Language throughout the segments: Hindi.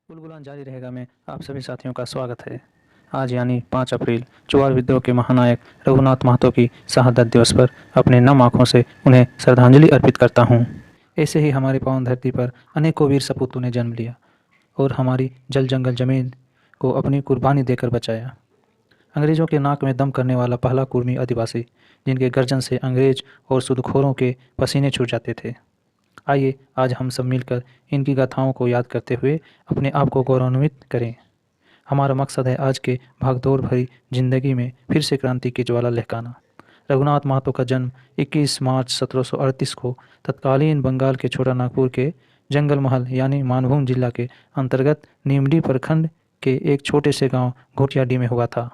गुलगुलान जारी रहेगा में आप सभी साथियों का स्वागत है। आज यानी 5 अप्रैल चुआड़ विद्रोह के महानायक रघुनाथ महतो की शहादत दिवस पर अपने नम आँखों से उन्हें श्रद्धांजलि अर्पित करता हूँ। ऐसे ही हमारी पावन धरती पर अनेकों वीर सपूतों ने जन्म लिया और हमारी जल जंगल जमीन को अपनी कुर्बानी देकर बचाया। अंग्रेजों के नाक में दम करने वाला पहला कुर्मी आदिवासी, जिनके गर्जन से अंग्रेज और सूदखोरों के पसीने छूट जाते थे। आइए आज हम सब मिलकर इनकी गाथाओं को याद करते हुए अपने आप को गौरवान्वित करें। हमारा मकसद है आज के भागदौड़ भरी जिंदगी में फिर से क्रांति की ज्वाला लहकाना। रघुनाथ महतो का जन्म 21 मार्च 1738 को तत्कालीन बंगाल के छोटा नागपुर के जंगल महल यानी मानभूम जिला के अंतर्गत नीमडी प्रखंड के एक छोटे से गांव घोटियाडी में हुआ था।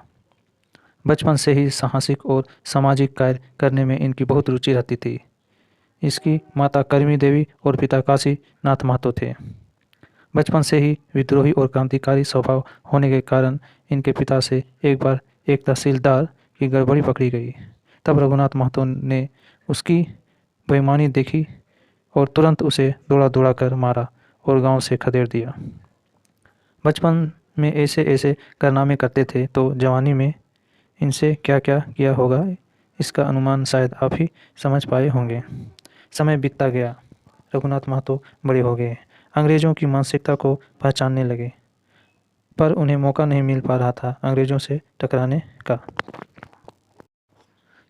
बचपन से ही साहसिक और सामाजिक कार्य करने में इनकी बहुत रुचि रहती थी। इसकी माता करमी देवी और पिता काशी नाथ महतो थे। बचपन से ही विद्रोही और क्रांतिकारी स्वभाव होने के कारण इनके पिता से एक बार एक तहसीलदार की गड़बड़ी पकड़ी गई। तब रघुनाथ महतो ने उसकी बेईमानी देखी और तुरंत उसे दौड़ा दौड़ा कर मारा और गांव से खदेड़ दिया। बचपन में ऐसे ऐसे कारनामे करते थे तो जवानी में इनसे क्या क्या किया होगा, इसका अनुमान शायद आप ही समझ पाए होंगे। समय बीतता गया, रघुनाथ महतो बड़े हो गए, अंग्रेज़ों की मानसिकता को पहचानने लगे, पर उन्हें मौका नहीं मिल पा रहा था अंग्रेज़ों से टकराने का,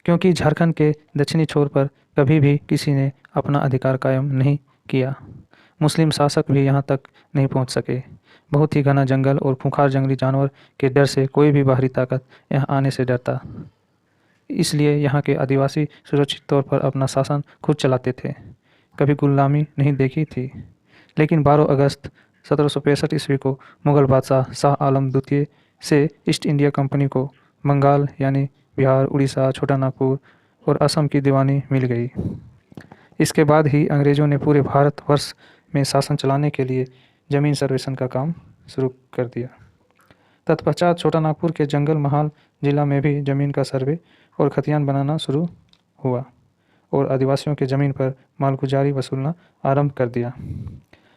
क्योंकि झारखंड के दक्षिणी छोर पर कभी भी किसी ने अपना अधिकार कायम नहीं किया। मुस्लिम शासक भी यहाँ तक नहीं पहुँच सके। बहुत ही घना जंगल और खूंखार जंगली जानवर के डर से कोई भी बाहरी ताकत यहाँ आने से डरता। इसलिए यहाँ के आदिवासी सुरक्षित तौर पर अपना शासन खुद चलाते थे, कभी गुलामी नहीं देखी थी। लेकिन 12 अगस्त 1765 ईस्वी को मुग़ल बादशाह शाह आलम द्वितीय से ईस्ट इंडिया कंपनी को बंगाल यानी बिहार, उड़ीसा, छोटा नागपुर और असम की दीवानी मिल गई। इसके बाद ही अंग्रेज़ों ने पूरे भारतवर्ष में शासन चलाने के लिए जमीन सर्वेक्षण का काम शुरू कर दिया। तत्पश्चात छोटा नागपुर के जंगल महाल जिला में भी जमीन का सर्वे और खतियान बनाना शुरू हुआ और आदिवासियों के ज़मीन पर मालगुजारी वसूलना आरंभ कर दिया।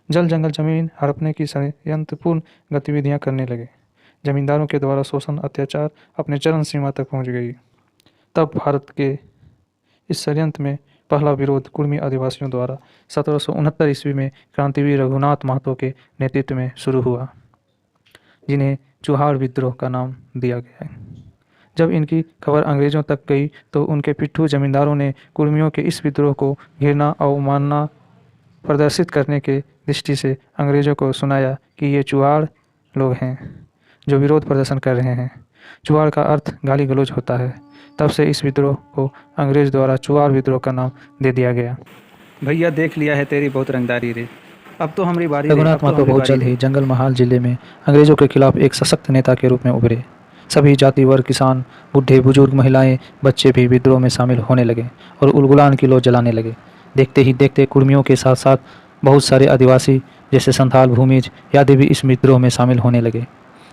जल जंगल जमीन हड़पने की षड्यंत्रपूर्ण गतिविधियां करने लगे। जमींदारों के द्वारा शोषण अत्याचार अपने चरम सीमा तक पहुंच गई। तब भारत के इस षड्यंत्र में पहला विरोध कुर्मी आदिवासियों द्वारा 1769 ईस्वी में क्रांतिवीर रघुनाथ महतो के नेतृत्व में शुरू हुआ, जिन्हें चुहाड़ विद्रोह का नाम दिया गया है। जब इनकी खबर अंग्रेज़ों तक गई तो उनके पिट्ठू जमींदारों ने कुर्मियों के इस विद्रोह को घृणा अवमानना प्रदर्शित करने के दृष्टि से अंग्रेज़ों को सुनाया कि ये चुहाड़ लोग हैं जो विरोध प्रदर्शन कर रहे हैं। चुहाड़ का अर्थ गाली गलौज होता है। तब से इस विद्रोह को अंग्रेज़ द्वारा चुहाड़ विद्रोह का नाम दे दिया गया। भैया देख लिया है तेरी बहुत रंगदारी रे, अब तो हमारी बारी। रघुनाथ महतो बहुत जल्द ही जंगल महाल जिले में अंग्रेज़ों के खिलाफ एक सशक्त नेता के रूप में उभरे। सभी जाति वर्ग, किसान, बूढ़े, बुजुर्ग, महिलाएं, बच्चे भी विद्रोह में शामिल होने लगे और उलगुलान की लौ जलाने लगे। देखते ही देखते कुर्मियों के साथ साथ बहुत सारे आदिवासी जैसे संथाल, भूमिज आदि भी इस विद्रोह में शामिल होने लगे,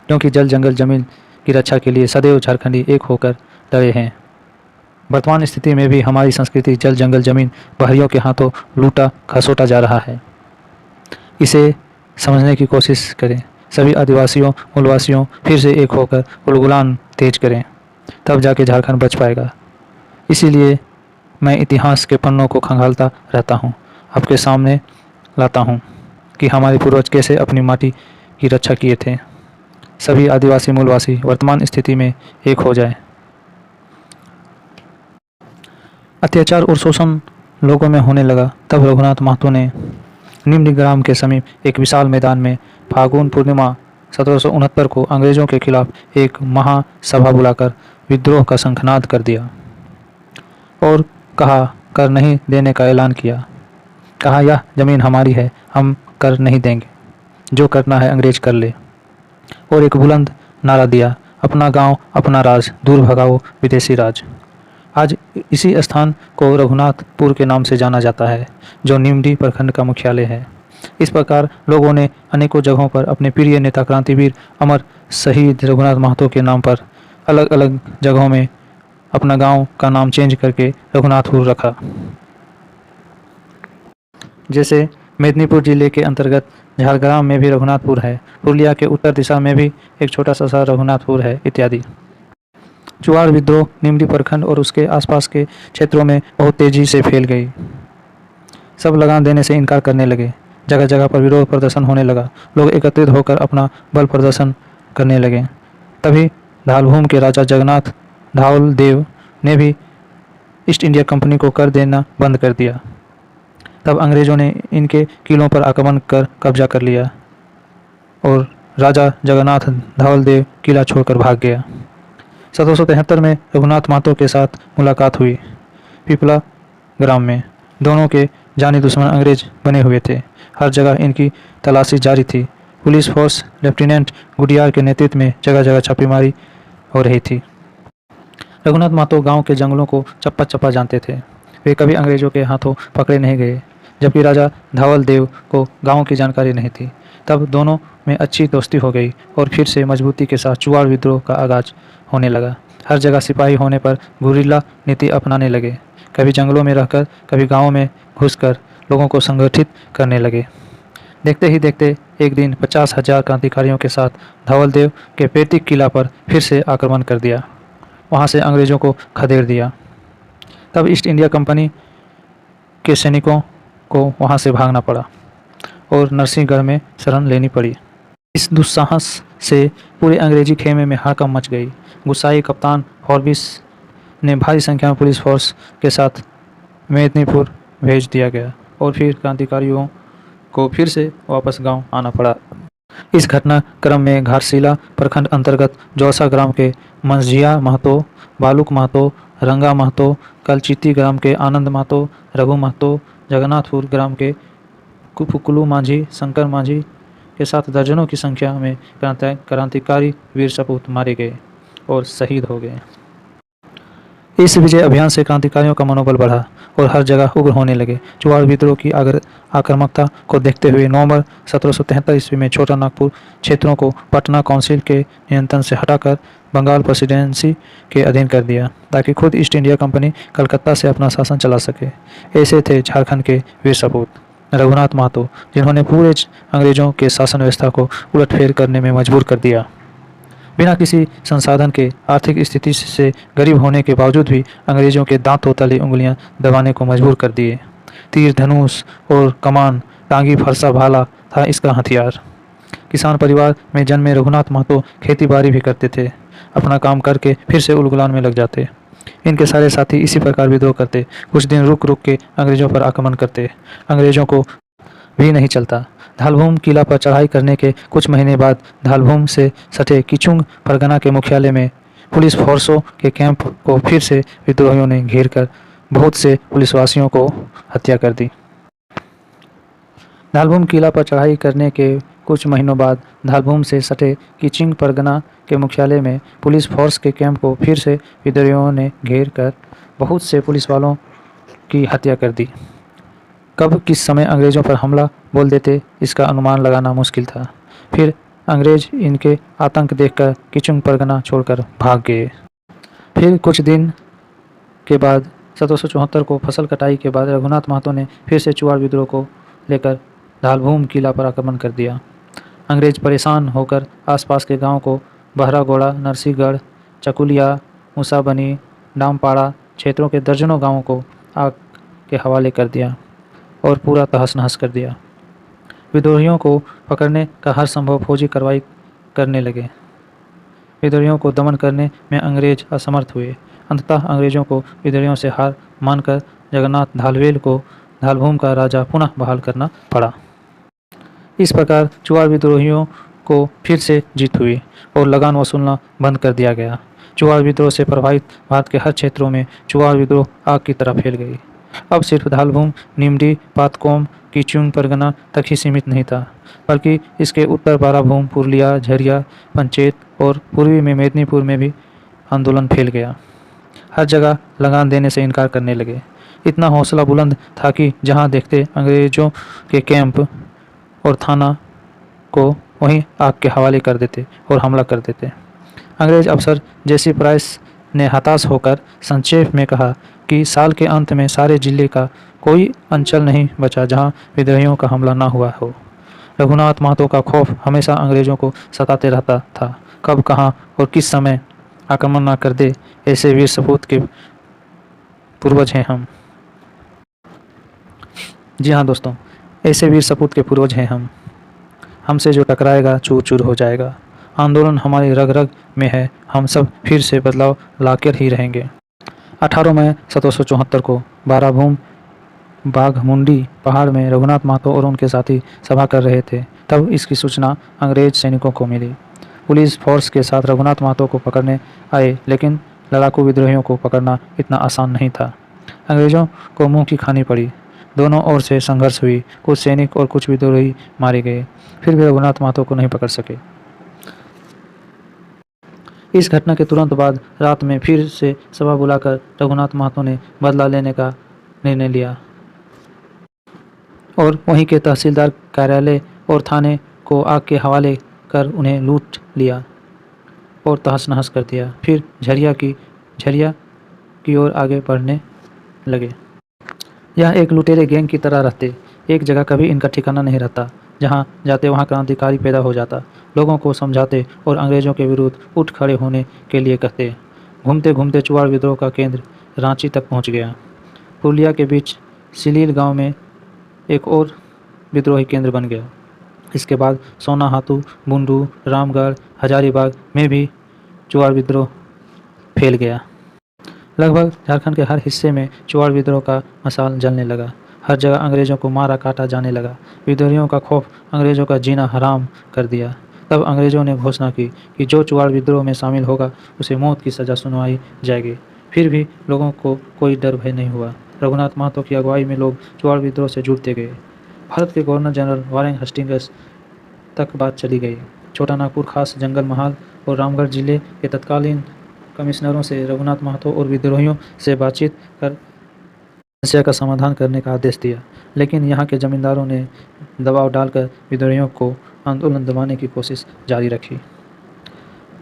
क्योंकि जल जंगल जमीन की रक्षा के लिए सदैव झारखंडी एक होकर लड़े हैं। वर्तमान स्थिति में भी हमारी संस्कृति जल जंगल जमीन बाहरियों के हाथों लूटा खसोटा जा रहा है। इसे समझने की कोशिश करें। सभी आदिवासियों, मूलवासियों फिर से एक होकर उलगुलान तेज करें, तब जाके झारखंड बच पाएगा। इसीलिए मैं इतिहास के पन्नों को खंगालता रहता हूँ, आपके सामने लाता हूँ कि हमारे पूर्वज कैसे अपनी माटी की रक्षा किए थे। सभी आदिवासी मूलवासी वर्तमान स्थिति में एक हो जाए। अत्याचार और शोषण लोगों में होने लगा। तब रघुनाथ महतो ने निम्न ग्राम के समीप एक विशाल मैदान में फागुन पूर्णिमा 1769 को अंग्रेज़ों के खिलाफ एक महासभा बुलाकर विद्रोह का शंखनाद कर दिया और कहा कर नहीं देने का ऐलान किया। कहा यह ज़मीन हमारी है, हम कर नहीं देंगे, जो करना है अंग्रेज कर ले। और एक बुलंद नारा दिया, अपना गांव अपना राज, दूर भगाओ विदेशी राज। आज इसी स्थान को रघुनाथपुर के नाम से जाना जाता है, जो नीमडी प्रखंड का मुख्यालय है। इस प्रकार लोगों ने अनेकों जगहों पर अपने प्रिय नेता क्रांतिवीर अमर शहीद रघुनाथ महतो के नाम पर अलग अलग जगहों में अपना गांव का नाम चेंज करके रघुनाथपुर रखा। जैसे मेदिनीपुर जिले के अंतर्गत झारग्राम में भी रघुनाथपुर है। पुरुलिया के उत्तर दिशा में भी एक छोटा सा शहर रघुनाथपुर है इत्यादि। चुआड़ विद्रोह निमली प्रखंड और उसके आसपास के क्षेत्रों में बहुत तेजी से फैल गई। सब लगान देने से इनकार करने लगे। जगह जगह पर विरोध प्रदर्शन होने लगा। लोग एकत्रित होकर अपना बल प्रदर्शन करने लगे। तभी धालभूम के राजा जगन्नाथ धावल देव ने भी ईस्ट इंडिया कंपनी को कर देना बंद कर दिया। तब अंग्रेजों ने इनके किलों पर आक्रमण कर कब्जा कर लिया और राजा जगन्नाथ धावल देव किला छोड़कर भाग गया। 1773 में रघुनाथ महतो के साथ मुलाकात हुई पिपला ग्राम में। दोनों के जानी दुश्मन अंग्रेज बने हुए थे। हर जगह इनकी तलाशी जारी थी। पुलिस फोर्स लेफ्टिनेंट गुडियार के नेतृत्व में जगह जगह छापेमारी हो रही थी। रघुनाथ महतो गांव के जंगलों को चप्पा चप्पा जानते थे। वे कभी अंग्रेजों के हाथों पकड़े नहीं गए, जबकि राजा धावल देव को गांव की जानकारी नहीं थी। तब दोनों में अच्छी दोस्ती हो गई और फिर से मजबूती के साथ चुआड़ विद्रोह का आगाज होने लगा। हर जगह सिपाही होने पर गुरिल्ला नीति अपनाने लगे। कभी जंगलों में रहकर, कभी गाँव में घुसकर लोगों को संगठित करने लगे। देखते ही देखते एक दिन 50,000 क्रांतिकारियों के साथ धावल देव के पैतृक किला पर फिर से आक्रमण कर दिया। वहां से अंग्रेजों को खदेड़ दिया। तब ईस्ट इंडिया कंपनी के सैनिकों को वहां से भागना पड़ा और नरसिंहगढ़ में शरण लेनी पड़ी। इस दुस्साहस से पूरे अंग्रेजी खेमे में हड़कंप मच गई। गुस्साई कप्तान हॉर्बिस ने भारी संख्या में पुलिस फोर्स के साथ मेदिनीपुर भेज दिया गया और फिर क्रांतिकारियों को फिर से वापस गांव आना पड़ा। इस घटनाक्रम में घाटशिला प्रखंड अंतर्गत जौसा ग्राम के मंझिया महतो, बालुक महतो, रंगा महतो, कलचिती ग्राम के आनंद महतो, रघु महतो, जगन्नाथपुर ग्राम के कुफुकुलू माझी, शंकर माझी के साथ दर्जनों की संख्या में क्रांतिकारी वीर सपूत मारे गए और शहीद हो गए। इस विजय अभियान से क्रांतिकारियों का मनोबल बढ़ा और हर जगह उग्र होने लगे। चुआड़ विद्रोह की आक्रामकता को देखते हुए नवंबर 1773 ईस्वी में छोटा नागपुर क्षेत्रों को पटना काउंसिल के नियंत्रण से हटाकर बंगाल प्रेसिडेंसी के अधीन कर दिया, ताकि खुद ईस्ट इंडिया कंपनी कलकत्ता से अपना शासन चला सके। ऐसे थे झारखंड के वीर सपूत रघुनाथ महतो, जिन्होंने पूरे अंग्रेजों के शासन व्यवस्था को उलटफेर करने में मजबूर कर दिया। बिना किसी संसाधन के, आर्थिक स्थिति से गरीब होने के बावजूद भी अंग्रेजों के दांतों तले उंगलियां दबाने को मजबूर कर दिए। तीर धनुष और कमान, टांगी फरसा भाला था इसका हथियार। किसान परिवार में जन्मे रघुनाथ महतो खेती बाड़ी भी करते थे। अपना काम करके फिर से उलगुलान में लग जाते। इनके सारे साथी इसी प्रकार विद्रोह करते। कुछ दिन रुक रुक के अंग्रेजों पर आक्रमण करते। अंग्रेजों को भी नहीं चलता। धालभूम किला पर चढ़ाई करने के कुछ महीने बाद धालभूम से सटे किचुंग परगना के मुख्यालय में पुलिस फोर्सों के कैंप को फिर से विद्रोहियों ने घेर कर बहुत से पुलिसवासियों को हत्या कर दी। धालभूम किला पर चढ़ाई करने के कुछ महीनों बाद धालभूम से सटे किचिंग परगना के मुख्यालय में पुलिस फोर्स के कैंप को फिर से विद्रोहियों ने घेर कर बहुत से पुलिस वालों की हत्या कर दी। कब किस समय अंग्रेज़ों पर हमला बोल देते, इसका अनुमान लगाना मुश्किल था। फिर अंग्रेज इनके आतंक देखकर किचुंग परगना छोड़कर भाग गए। फिर कुछ दिन के बाद 1774 को फसल कटाई के बाद रघुनाथ महतो ने फिर से चुआड़ विद्रोह को लेकर धालभूम किला पर आक्रमण कर दिया। अंग्रेज परेशान होकर आसपास के गांव को बहरागोड़ा, नरसिंहगढ़, चकुलिया, मुसाबनी, डामपाड़ा क्षेत्रों के दर्जनों गांवों को आग के हवाले कर दिया और पूरा तहस नहस कर दिया। विद्रोहियों को पकड़ने का हर संभव फौजी कार्रवाई करने लगे। विद्रोहियों को दमन करने में अंग्रेज असमर्थ हुए। अंततः अंग्रेजों को विद्रोहियों से हार मानकर जगन्नाथ धालवेल को धालभूम का राजा पुनः बहाल करना पड़ा। इस प्रकार चुआड़ विद्रोहियों को फिर से जीत हुई और लगान वसूलना बंद कर दिया गया। चुआड़ विद्रोह से प्रभावित भारत के हर क्षेत्रों में चुआड़ विद्रोह आग की तरह फैल गई। अब सिर्फ धालभूम, निमडी, पातकोम, किचुंग परगना तक ही सीमित नहीं था, बल्कि इसके उत्तर बाराभूम, पुरुलिया, झरिया, पंचेत और पूर्वी में मेदिनीपुर में भी आंदोलन फैल गया। हर जगह लगान देने से इनकार करने लगे। इतना हौसला बुलंद था कि जहां देखते अंग्रेजों के कैंप और थाना को वहीं आग के हवाले कर देते और हमला कर देते। अंग्रेज अफसर जेसी प्राइस ने हताश होकर संक्षेप में कहा कि साल के अंत में सारे जिले का कोई अंचल नहीं बचा जहां विद्रोहियों का हमला न हुआ हो। रघुनाथ महतो का खौफ हमेशा अंग्रेजों को सताते रहता था। कब, कहाँ और किस समय आक्रमण न कर दे, ऐसे वीर सपूत के पूर्वज हैं हम। जी हाँ दोस्तों, ऐसे वीर सपूत के पूर्वज हैं हम। हमसे जो टकराएगा चूर चूर हो जाएगा। आंदोलन हमारी रग रग में है, हम सब फिर से बदलाव लाकर ही रहेंगे। 18 मई 1774 को बाराभूम बाघमुंडी पहाड़ में रघुनाथ महतो और उनके साथी सभा कर रहे थे। तब इसकी सूचना अंग्रेज सैनिकों को मिली। पुलिस फोर्स के साथ रघुनाथ महतो को पकड़ने आए, लेकिन लड़ाकू विद्रोहियों को पकड़ना इतना आसान नहीं था। अंग्रेजों को मुंह की खानी पड़ी। दोनों ओर से संघर्ष हुई। कुछ सैनिक और कुछ विद्रोही मारे गए, फिर भी रघुनाथ महतो को नहीं पकड़ सके। इस घटना के तुरंत बाद रात में फिर से सभा बुलाकर रघुनाथ महतो ने बदला लेने का निर्णय लिया और वहीं के तहसीलदार कार्यालय और थाने को आग के हवाले कर उन्हें लूट लिया और तहस नहस कर दिया। फिर झरिया की ओर आगे बढ़ने लगे। यह एक लुटेरे गैंग की तरह रहते। एक जगह कभी इनका ठिकाना नहीं रहता। जहाँ जाते वहाँ क्रांतिकारी पैदा हो जाता। लोगों को समझाते और अंग्रेजों के विरुद्ध उठ खड़े होने के लिए कहते। घूमते घूमते चुआड़ विद्रोह का केंद्र रांची तक पहुँच गया। पुरलिया के बीच सिलील गांव में एक और विद्रोही केंद्र बन गया। इसके बाद सोनाहातू, बुंडू, रामगढ़, हजारीबाग में भी चुआड़ विद्रोह फैल गया। लगभग झारखंड के हर हिस्से में चुआड़ विद्रोह का मशाल जलने लगा। हर जगह अंग्रेजों को मारा काटा जाने लगा। विद्रोहियों का खौफ अंग्रेजों का जीना हराम कर दिया। तब अंग्रेजों ने घोषणा की कि जो चुआड़ विद्रोह में शामिल होगा उसे मौत की सज़ा सुनवाई जाएगी। फिर भी लोगों को कोई डर भय नहीं हुआ। रघुनाथ महतो की अगुवाई में लोग चुआड़ विद्रोह से जुड़ते गए। भारत के गवर्नर जनरल वारेन हेस्टिंग्स तक बात चली गई। छोटा नागपुर, खास जंगल महाल और रामगढ़ जिले के तत्कालीन कमिश्नरों से रघुनाथ महतो और विद्रोहियों से बातचीत कर समस्या का समाधान करने का आदेश दिया, लेकिन यहाँ के जमींदारों ने दबाव डालकर विद्रोहियों को आंदोलन दबाने की कोशिश जारी रखी।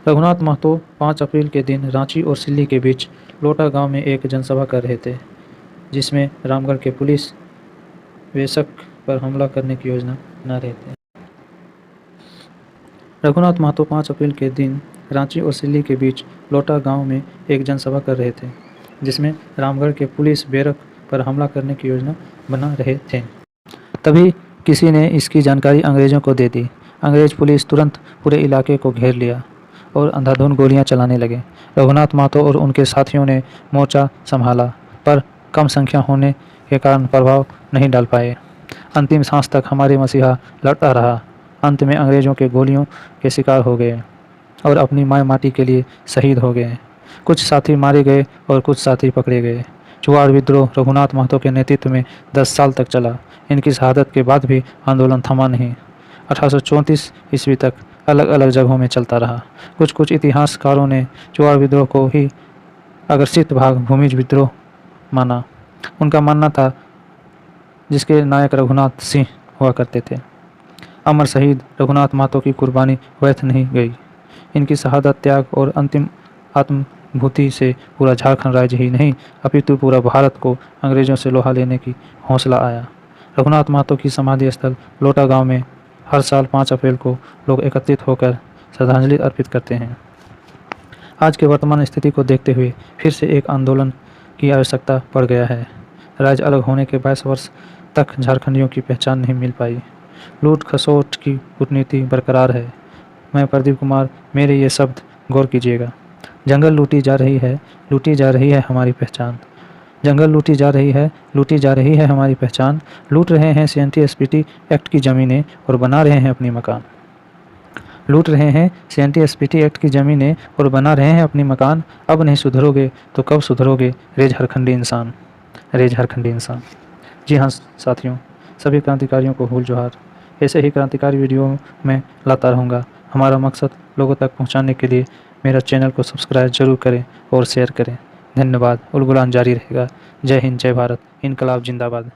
रघुनाथ महतो 5 अप्रैल के दिन रांची और सिल्ली के बीच लोटा गांव में एक जनसभा कर रहे थे, जिसमें रामगढ़ के पुलिस वेशक पर हमला करने की योजना बना रहे थे। रघुनाथ महतो 5 अप्रैल के दिन रांची और सिल्ली के बीच लोटा गांव में एक जनसभा कर रहे थे, जिसमें रामगढ़ के पुलिस बैरक पर हमला करने की योजना बना रहे थे। तभी किसी ने इसकी जानकारी अंग्रेजों को दे दी। अंग्रेज पुलिस तुरंत पूरे इलाके को घेर लिया और अंधाधुंध गोलियां चलाने लगे। रघुनाथ महतो और उनके साथियों ने मोर्चा संभाला, पर कम संख्या होने के कारण प्रभाव नहीं डाल पाए। अंतिम सांस तक हमारे मसीहा लड़ता रहा। अंत में अंग्रेजों के गोलियों के शिकार हो गए और अपनी माय माटी के लिए शहीद हो गए। कुछ साथी मारे गए और कुछ साथी पकड़े गए। चुआड़ विद्रोह रघुनाथ महतो के नेतृत्व में 10 साल तक चला। इनकी शहादत के बाद भी आंदोलन थमा नहीं। 1834 ईस्वी तक अलग अलग जगहों में चलता रहा। कुछ इतिहासकारों ने चुआड़ विद्रोह को ही अग्रसित भाग भूमिज विद्रोह माना। उनका मानना था जिसके नायक रघुनाथ सिंह हुआ करते थे। अमर शहीद रघुनाथ महतो की कुर्बानी व्यर्थ नहीं गई। इनकी शहादत, त्याग और अंतिम आत्मभूति से पूरा झारखंड राज्य ही नहीं अपितु पूरा भारत को अंग्रेजों से लोहा लेने की हौसला आया। रघुनाथ महतो की समाधि स्थल लोटा गांव में हर साल 5 अप्रैल को लोग एकत्रित होकर श्रद्धांजलि अर्पित करते हैं। आज के वर्तमान स्थिति को देखते हुए फिर से एक आंदोलन की आवश्यकता पड़ गया है। राज्य अलग होने के 22 वर्ष तक झारखंडियों की पहचान नहीं मिल पाई। लूट खसोट की कूटनीति बरकरार है। मैं प्रदीप कुमार, मेरे ये शब्द गौर कीजिएगा। जंगल लूटी जा रही है हमारी पहचान। जंगल लूटी जा रही है हमारी पहचान। लूट रहे हैं CNT-SPT एक्ट की ज़मीनें और बना रहे हैं अपनी मकान। लूट रहे हैं CNT-SPT एक्ट की ज़मीनें और बना रहे हैं अपनी मकान। अब नहीं सुधरोगे तो कब सुधरोगे रे झारखंडी इंसान, रे झारखंडी इंसान। जी हाँ साथियों, सभी क्रांतिकारियों को हुल जोहार। ऐसे ही क्रांतिकारी वीडियो में लाता रहूँगा। हमारा मकसद लोगों तक पहुँचाने के लिए मेरा चैनल को सब्सक्राइब जरूर करें और शेयर करें। धन्यवाद। उलगुलान जारी रहेगा। जय हिंद, जय भारत। इनकलाब जिंदाबाद।